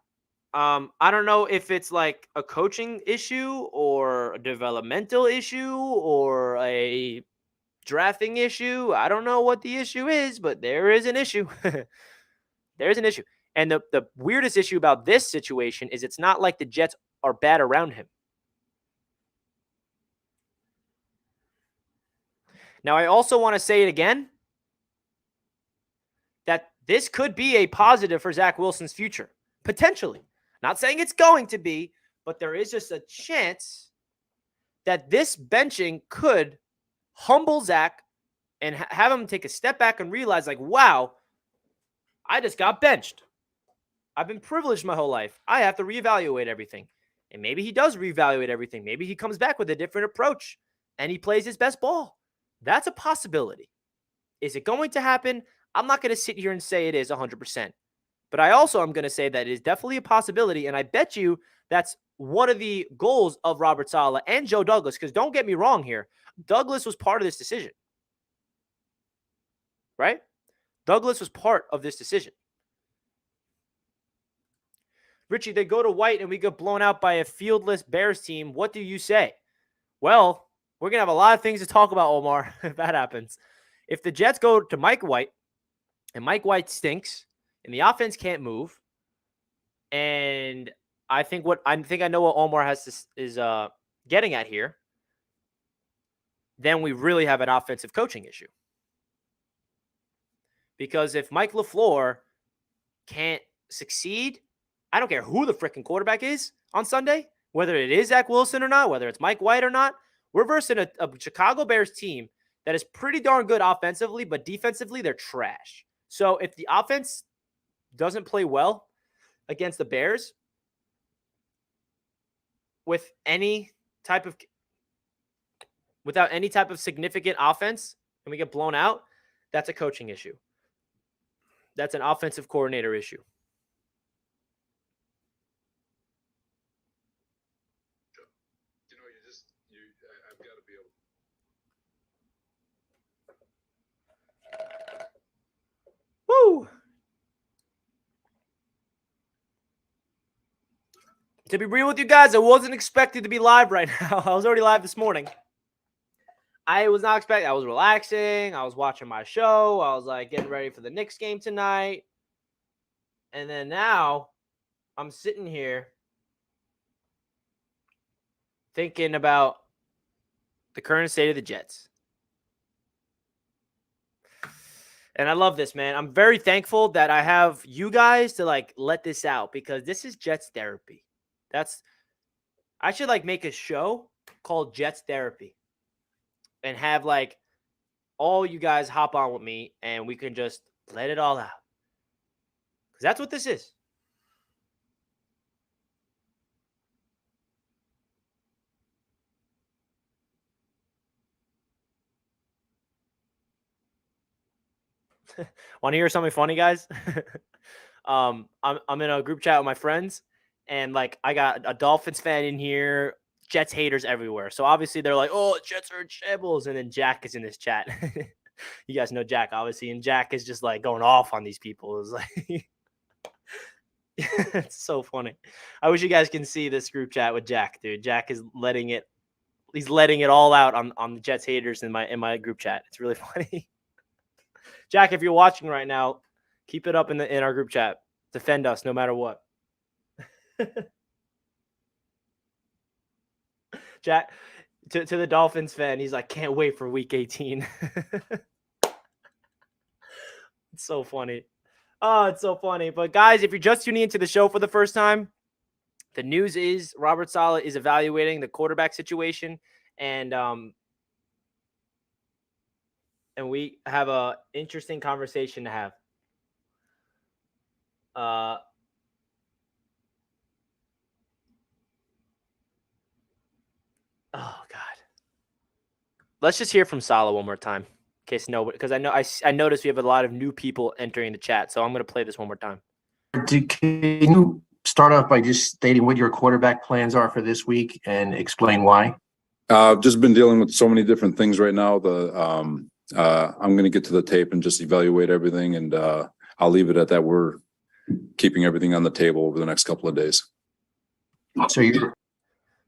I don't know if it's like a coaching issue or a developmental issue or a drafting issue. I don't know what the issue is, but there is an issue. There is an issue. And the weirdest issue about this situation is it's not like the Jets are bad around him. Now, I also want to say it again, that this could be a positive for Zach Wilson's future. Potentially. Not saying it's going to be, but there is just a chance that this benching could humble Zach and have him take a step back and realize, like, wow, I just got benched. I've been privileged my whole life. I have to reevaluate everything. And maybe he does reevaluate everything. Maybe he comes back with a different approach and he plays his best ball. That's a possibility. Is it going to happen? I'm not going to sit here and say it is 100%. But I also am going to say that it is definitely a possibility. And I bet you that's one of the goals of Robert Saleh and Joe Douglas. Because don't get me wrong here. Douglas was part of this decision. Right? Douglas was part of this decision. Richie, they go to White and we get blown out by a fieldless Bears team. What do you say? Well, we're going to have a lot of things to talk about, Omar, if that happens. If the Jets go to Mike White and Mike White stinks and the offense can't move, and I think I know what Omar is getting at here, then we really have an offensive coaching issue. Because if Mike LaFleur can't succeed, I don't care who the freaking quarterback is on Sunday, whether it is Zach Wilson or not, whether it's Mike White or not, we're versing a Chicago Bears team that is pretty darn good offensively, but defensively, they're trash. So if the offense doesn't play well against the Bears without any type of significant offense and we get blown out, that's a coaching issue. That's an offensive coordinator issue. I've got to be able. Woo! To be real with you guys, I wasn't expected to be live right now. I was already live this morning. I was not expecting. I was relaxing. I was watching my show. I was like getting ready for the Knicks game tonight. And then now I'm sitting here thinking about the current state of the Jets. And I love this, man. I'm very thankful that I have you guys to let this out because this is Jets therapy. I should make a show called Jets Therapy and have all you guys hop on with me and we can just let it all out. Because that's what this is. Want to hear something funny, guys? I'm in a group chat with my friends, and I got a Dolphins fan in here, Jets haters everywhere. So obviously they're like, "Oh, Jets are in shambles," and then Jack is in this chat. You guys know Jack, obviously, and Jack is just going off on these people. It's it's so funny. I wish you guys can see this group chat with Jack, dude. Jack is letting it all out on the Jets haters in my group chat. It's really funny. Jack, if you're watching right now, keep it up in our group chat. Defend us no matter what. Jack, to the Dolphins fan, he's like, can't wait for week 18. It's so funny. Oh, it's so funny. But guys, if you're just tuning into the show for the first time, the news is Robert Saleh is evaluating the quarterback situation, and we have a interesting conversation to have. Oh God. Let's just hear from Saleh one more time, in case nobody, because I noticed we have a lot of new people entering the chat, so I'm going to play this one more time. Can you start off by just stating what your quarterback plans are for this week and explain why? I've just been dealing with so many different things right now. I'm going to get to the tape and just evaluate everything, and I'll leave it at that. We're keeping everything on the table over the next couple of days. So you're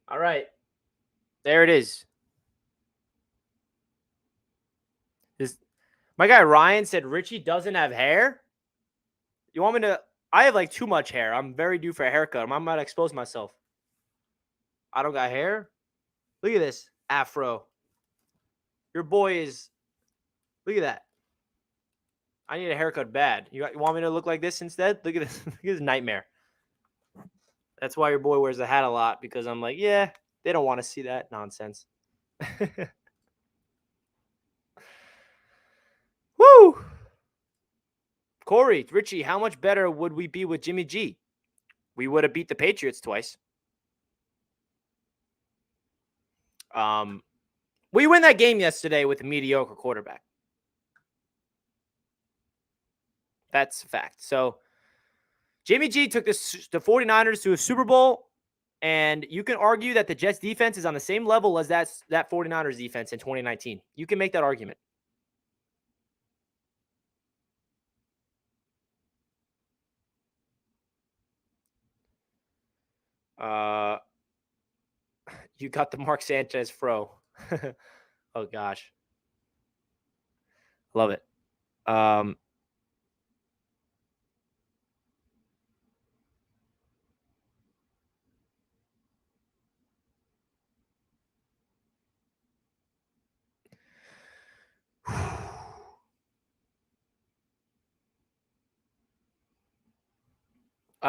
all right. There it is. My guy Ryan said Richie doesn't have hair. You want me to? I have too much hair. I'm very due for a haircut. I'm about to expose myself. I don't got hair. Look at this afro. Your boy is. Look at that. I need a haircut bad. You want me to look like this instead? Look at this. Look at this nightmare. That's why your boy wears the hat a lot, because I'm like, yeah, they don't want to see that nonsense. Woo! Corey, Richie, how much better would we be with Jimmy G? We would have beat the Patriots twice. We win that game yesterday with a mediocre quarterback. That's a fact. So Jimmy G took the 49ers to a Super Bowl, and you can argue that the Jets defense is on the same level as that 49ers defense in 2019. You can make that argument. You got the Mark Sanchez fro. Oh gosh. Love it. All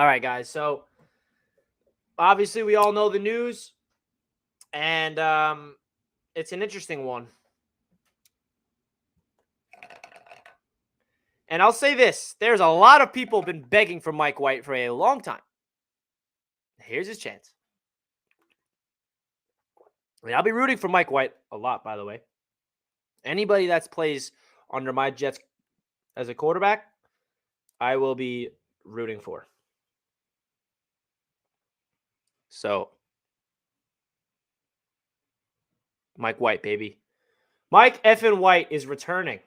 right, guys. So obviously we all know the news, and it's an interesting one. And I'll say this. There's a lot of people been begging for Mike White for a long time. Here's his chance. I mean, I'll be rooting for Mike White a lot, by the way. Anybody that plays under my Jets as a quarterback, I will be rooting for. So, Mike White, baby. Mike effing White is returning.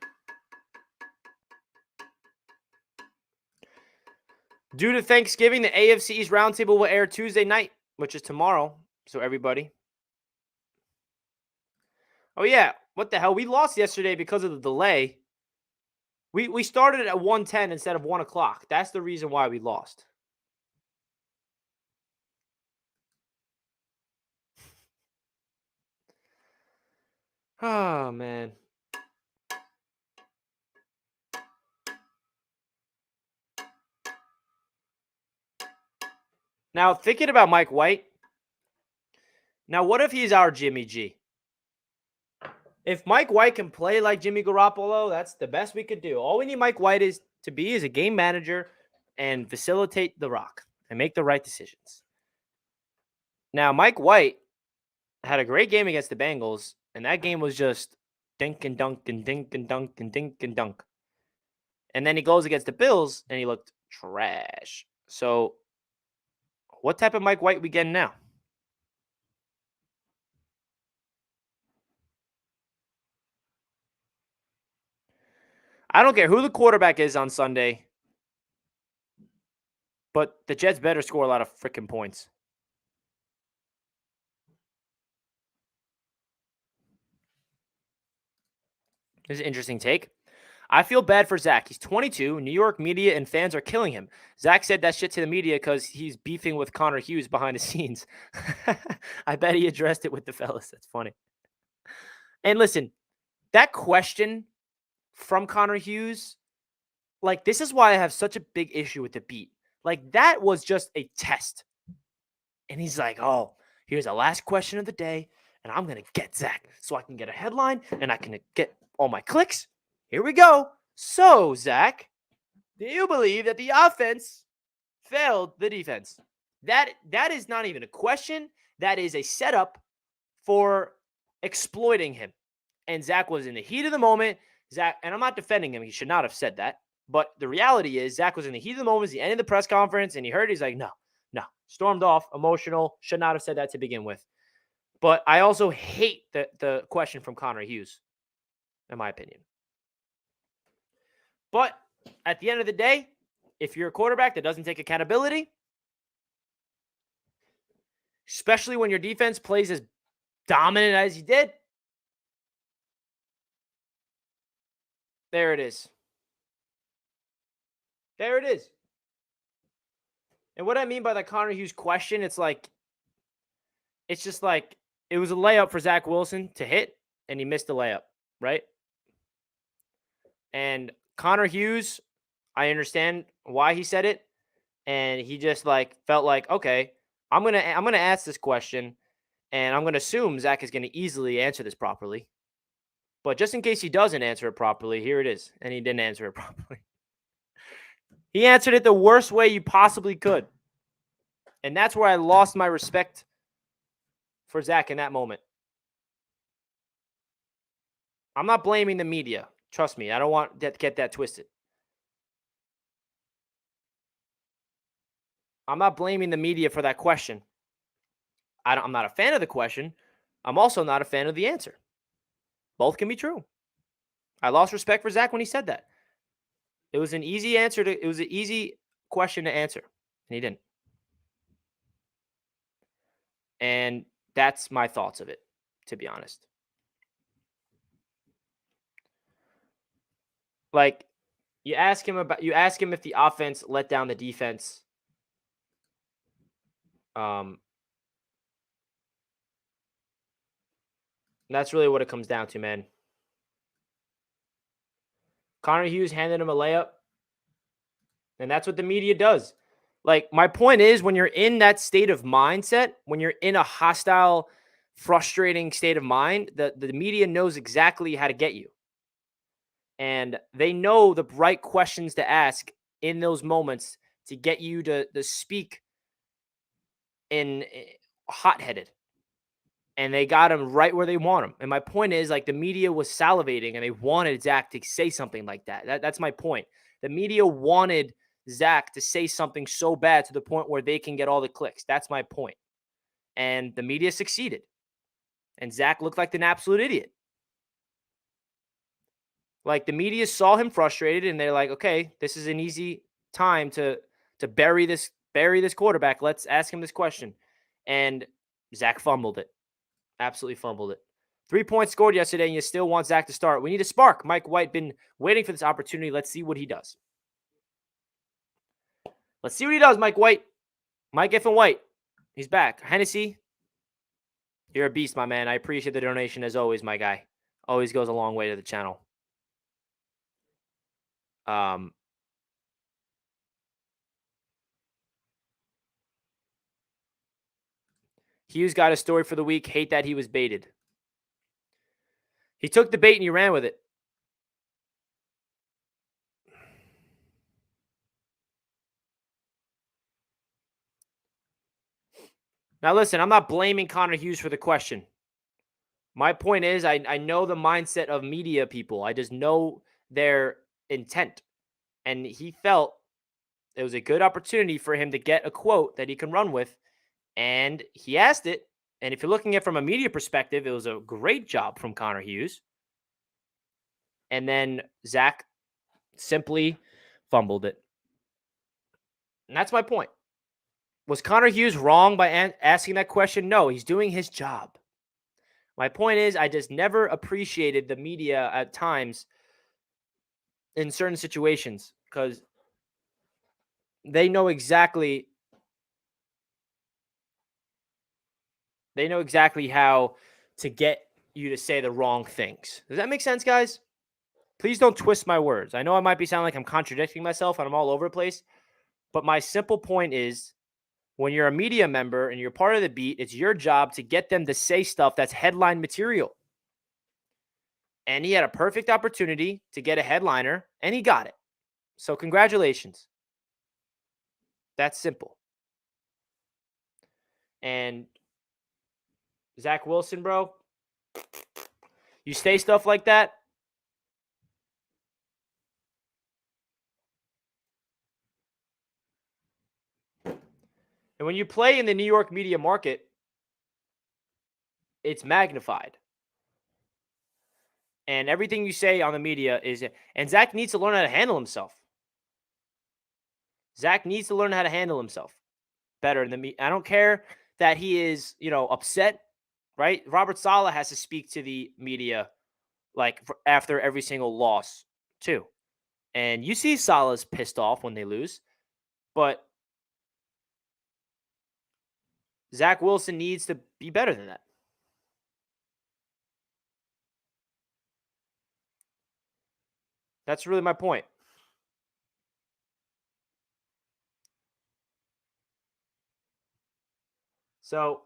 Due to Thanksgiving, the AFC East Roundtable will air Tuesday night, which is tomorrow. So, everybody. Oh, yeah. What the hell? We lost yesterday because of the delay. We started at 1:10 instead of 1 o'clock. That's the reason why we lost. Oh, man. Now, thinking about Mike White. Now, what if he's our Jimmy G? If Mike White can play like Jimmy Garoppolo, that's the best we could do. All we need Mike White is to be is a game manager and facilitate the rock and make the right decisions. Now, Mike White had a great game against the Bengals, and that game was just dink and dunk and dink and dunk and dink and dunk. And then he goes against the Bills, and he looked trash. So, what type of Mike White we getting now? I don't care who the quarterback is on Sunday, but the Jets better score a lot of freaking points. This is an interesting take. I feel bad for Zach. He's 22. New York media and fans are killing him. Zach said that shit to the media because he's beefing with Connor Hughes behind the scenes. I bet he addressed it with the fellas. That's funny. And listen, that question from Connor Hughes, like, this is why I have such a big issue with the beat. Like, that was just a test. And he's like, oh, here's the last question of the day, and I'm going to get Zach so I can get a headline and I can get all my clicks. Here we go. So, Zach, do you believe that the offense failed the defense? That is not even a question. That is a setup for exploiting him. And Zach was in the heat of the moment. Zach, and I'm not defending him. He should not have said that. But the reality is Zach was in the heat of the moment. It's the end of the press conference, and he heard it. He's like, no. Stormed off, emotional. Should not have said that to begin with. But I also hate the question from Connor Hughes, in my opinion. But at the end of the day, if you're a quarterback that doesn't take accountability, especially when your defense plays as dominant as you did, there it is. There it is. And what I mean by the Connor Hughes question, it's just like it was a layup for Zach Wilson to hit, and he missed the layup, right? And Connor Hughes, I understand why he said it, and he just felt like, okay, I'm gonna ask this question, and I'm gonna assume Zach is gonna easily answer this properly. But just in case he doesn't answer it properly, here it is, and he didn't answer it properly. He answered it the worst way you possibly could. And that's where I lost my respect for Zach in that moment. I'm not blaming the media. Trust me, I don't want to get that twisted. I'm not blaming the media for that question. I'm not a fan of the question. I'm also not a fan of the answer. Both can be true. I lost respect for Zach when he said that. It was an easy answer it was an easy question to answer, and he didn't. And that's my thoughts of it, to be honest. Like, you ask him if the offense let down the defense. That's really what it comes down to, man. Connor Hughes handed him a layup, and that's what the media does. Like, my point is, when you're in that state of mindset, when you're in a hostile, frustrating state of mind, the media knows exactly how to get you. And they know the right questions to ask in those moments to get you to speak in hot-headed. And they got him right where they want him. And my point is, like, the media was salivating and they wanted Zach to say something like that. That's my point. The media wanted Zach to say something so bad to the point where they can get all the clicks. That's my point. And the media succeeded. And Zach looked like an absolute idiot. Like, the media saw him frustrated and they're like, okay, this is an easy time to bury this quarterback. Let's ask him this question. And Zach fumbled it. Absolutely fumbled it. 3 points scored yesterday, and you still want Zach to start. We need a spark. Mike White been waiting for this opportunity. Let's see what he does. Let's see what he does, Mike White. Mike F. and White. He's back. Hennessy, you're a beast, my man. I appreciate the donation as always, my guy. Always goes a long way to the channel. Hughes got a story for the week. Hate that he was baited. He took the bait and he ran with it. Now, listen, I'm not blaming Connor Hughes for the question. My point is, I know the mindset of media people. I just know their intent. And he felt it was a good opportunity for him to get a quote that he can run with. And he asked it. And if you're looking at it from a media perspective, it was a great job from Connor Hughes. And then Zach simply fumbled it. And that's my point. Was Connor Hughes wrong by asking that question? No, he's doing his job. My point is, I just never appreciated the media at times in certain situations because they know exactly how to get you to say the wrong things. Does that make sense, guys? Please don't twist my words. I know I might be sounding like I'm contradicting myself and I'm all over the place, but my simple point is, when you're a media member and you're part of the beat, it's your job to get them to say stuff that's headline material. And he had a perfect opportunity to get a headliner, and he got it. So congratulations. That's simple. And Zach Wilson, bro, you say stuff like that, and when you play in the New York media market, it's magnified. And everything you say on the media is, and Zach needs to learn how to handle himself. Zach needs to learn how to handle himself better than me. I don't care that he is, upset, right? Robert Saleh has to speak to the media like after every single loss too. And you see Saleh's pissed off when they lose, but Zach Wilson needs to be better than that. That's really my point. So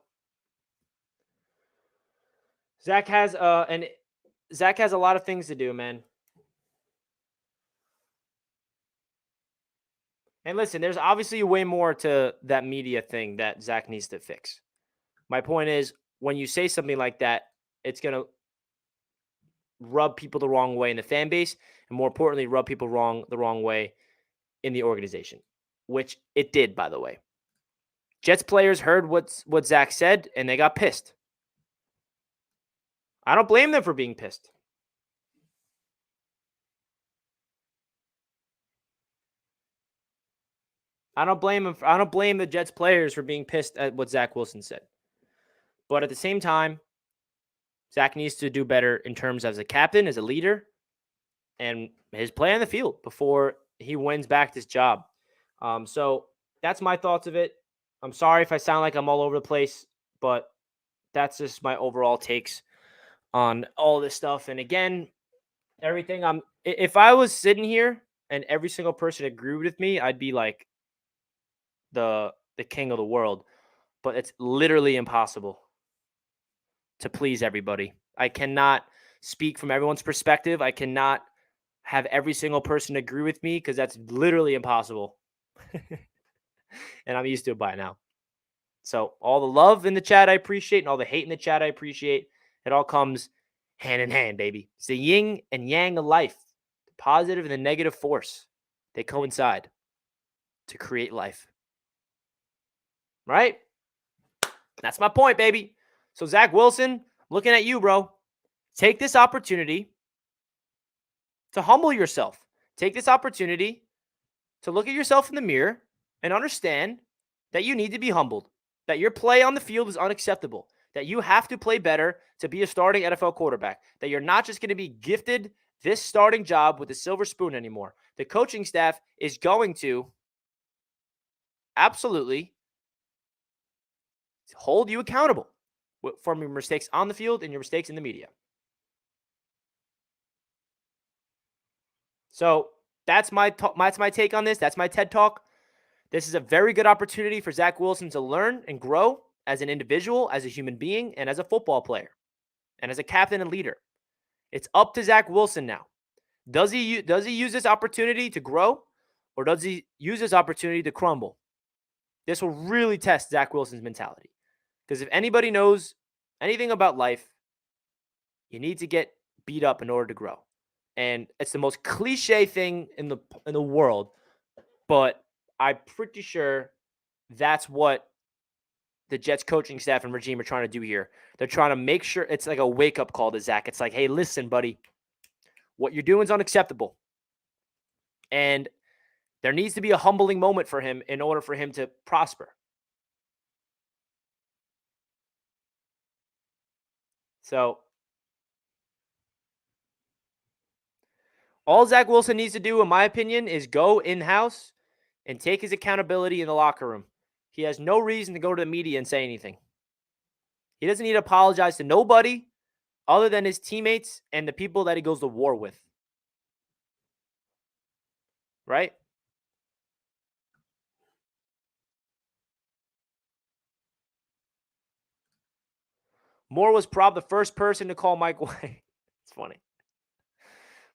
Zach has a lot of things to do, man. And listen, there's obviously way more to that media thing that Zach needs to fix. My point is, when you say something like that, it's going to rub people the wrong way in the fan base, and more importantly, rub people the wrong way in the organization, which it did, by the way. Jets players heard what Zach said, and they got pissed. I don't blame them for being pissed. I don't blame him. I don't blame the Jets players for being pissed at what Zach Wilson said. But at the same time, Zach needs to do better in terms as a captain, as a leader, and his play on the field before he wins back this job. So that's my thoughts of it. I'm sorry if I sound like I'm all over the place, but that's just my overall takes on all this stuff. And again, everything if I was sitting here and every single person agreed with me, I'd be like the king of the world. But it's literally impossible to please everybody. I cannot speak from everyone's perspective. I cannot have every single person agree with me because that's literally impossible. And I'm used to it by now. So all the love in the chat I appreciate, and all the hate in the chat I appreciate. It all comes hand in hand, baby. It's the yin and yang of life. The positive and the negative force. They coincide to create life. Right? That's my point, baby. So Zach Wilson, looking at you, bro. Take this opportunity to humble yourself. Take this opportunity to look at yourself in the mirror and understand that you need to be humbled, that your play on the field is unacceptable, that you have to play better to be a starting NFL quarterback, that you're not just going to be gifted this starting job with a silver spoon anymore. The coaching staff is going to absolutely hold you accountable for your mistakes on the field and your mistakes in the media. So that's my take on this. That's my TED Talk. This is a very good opportunity for Zach Wilson to learn and grow as an individual, as a human being, and as a football player, and as a captain and leader. It's up to Zach Wilson now. Does he use this opportunity to grow, or does he use this opportunity to crumble? This will really test Zach Wilson's mentality. Because if anybody knows anything about life, you need to get beat up in order to grow. And it's the most cliche thing in the world, but I'm pretty sure that's what the Jets coaching staff and regime are trying to do here. They're trying to make sure it's like a wake-up call to Zach. It's like, hey, listen, buddy, what you're doing is unacceptable. And there needs to be a humbling moment for him in order for him to prosper. So all Zach Wilson needs to do, in my opinion, is go in-house and take his accountability in the locker room. He has no reason to go to the media and say anything. He doesn't need to apologize to nobody other than his teammates and the people that he goes to war with. Right? Moore was probably the first person to call Mike White. It's funny.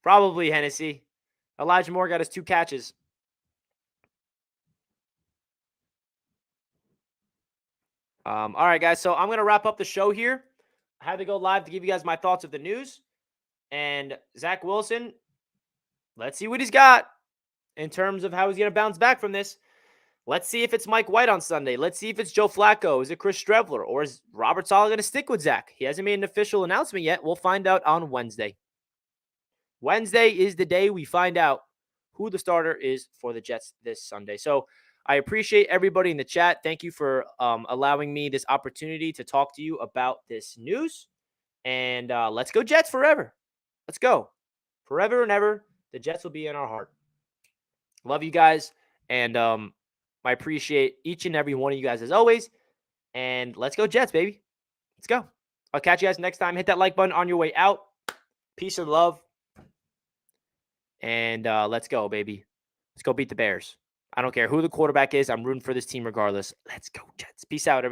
Probably Hennessy. Elijah Moore got his 2 catches. All right, guys. So I'm going to wrap up the show here. I had to go live to give you guys my thoughts of the news. And Zach Wilson, let's see what he's got in terms of how he's going to bounce back from this. Let's see if it's Mike White on Sunday. Let's see if it's Joe Flacco. Is it Chris Streveler? Or is Robert Saleh going to stick with Zach? He hasn't made an official announcement yet. We'll find out on Wednesday. Wednesday is the day we find out who the starter is for the Jets this Sunday. So I appreciate everybody in the chat. Thank you for allowing me this opportunity to talk to you about this news. And let's go Jets forever. Let's go. Forever and ever, the Jets will be in our heart. Love you guys. And I appreciate each and every one of you guys as always. And let's go Jets, baby. Let's go. I'll catch you guys next time. Hit that like button on your way out. Peace and love. And let's go, baby. Let's go beat the Bears. I don't care who the quarterback is. I'm rooting for this team regardless. Let's go, Jets. Peace out, everybody.